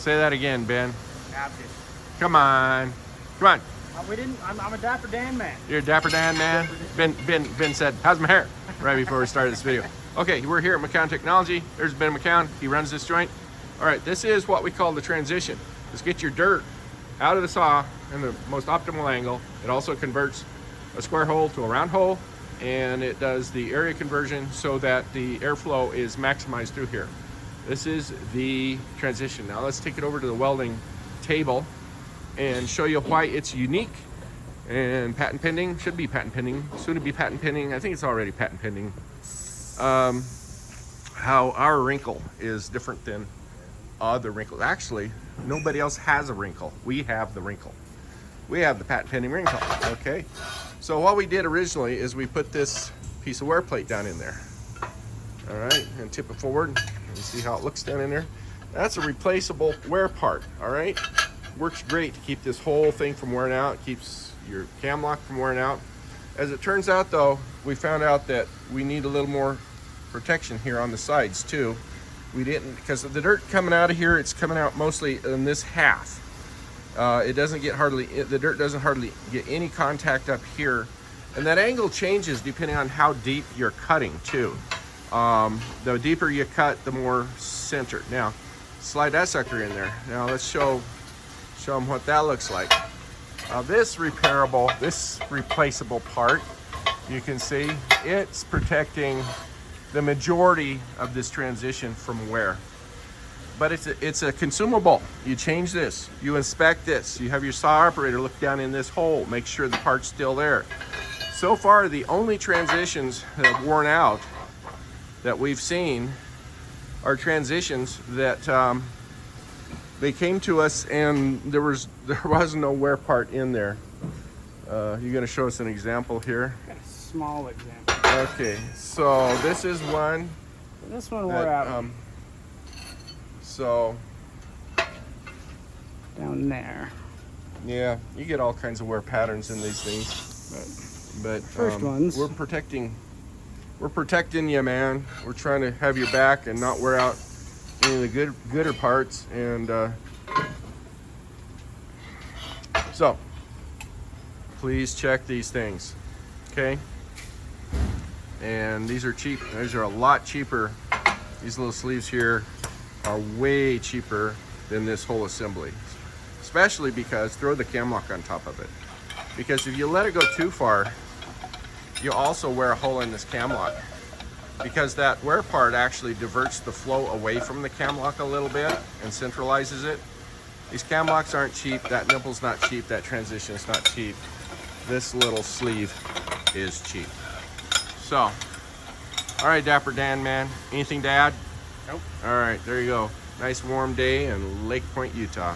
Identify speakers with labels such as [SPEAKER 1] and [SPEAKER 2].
[SPEAKER 1] Say that again, Ben.
[SPEAKER 2] Captain.
[SPEAKER 1] Come on. Come on.
[SPEAKER 2] We didn't. I'm a Dapper Dan man.
[SPEAKER 1] You're a Dapper Dan man. Ben said, how's my hair? Right before we started this video. Okay, we're here at McCown Technology. There's Ben McCown. He runs this joint. All right, this is what we call the transition. Let's get your dirt out of the saw in the most optimal angle. It also converts a square hole to a round hole, and it does the area conversion so that the airflow is maximized through here. This is the transition. Now let's take it over to the welding table and show you why it's unique and patent pending. Should be patent pending, soon to be patent pending. I think it's already patent pending. How our wrinkle is different than other wrinkles. Actually, nobody else has a wrinkle. We have the wrinkle. We have the patent pending wrinkle. Okay, so what we did originally is we put this piece of wear plate down in there. All right, and tip it forward and see how it looks down in there. That's a replaceable wear part. All right, works great to keep this whole thing from wearing out. Keeps your cam lock from wearing out. As it turns out though, we found out that we need a little more protection here on the sides too. We didn't, because of the dirt coming out of here, it's coming out mostly in this half. It doesn't get the dirt doesn't hardly get any contact up here. And that angle changes depending on how deep you're cutting too. The deeper you cut, the more centered. Now, slide that sucker in there. Now let's show them what that looks like. This replaceable part, you can see it's protecting the majority of this transition from wear. But it's a consumable. You change this, you inspect this, you have your saw operator look down in this hole, make sure the part's still there. So far, the only transitions that have worn out that we've seen are transitions that they came to us and there was no wear part in there. You're gonna show us an example here?
[SPEAKER 2] Got a small example.
[SPEAKER 1] Okay, so this is one.
[SPEAKER 2] This one wore out.
[SPEAKER 1] So
[SPEAKER 2] down there.
[SPEAKER 1] yeah, you get all kinds of wear patterns in these things. But
[SPEAKER 2] First ones.
[SPEAKER 1] We're protecting you, man. We're trying to have your back and not wear out any of the gooder parts. And so please check these things, okay? And these are cheap. These are a lot cheaper. These little sleeves here are way cheaper than this whole assembly, especially because throw the cam lock on top of it, because if you let it go too far, you also wear a hole in this cam lock, because that wear part actually diverts the flow away from the cam lock a little bit and centralizes it. These cam locks aren't cheap. That nipple's not cheap. That transition's not cheap. This little sleeve is cheap. So, all right, Dapper Dan man, anything to add?
[SPEAKER 2] Nope.
[SPEAKER 1] All right, there you go. Nice warm day in Lake Point, Utah.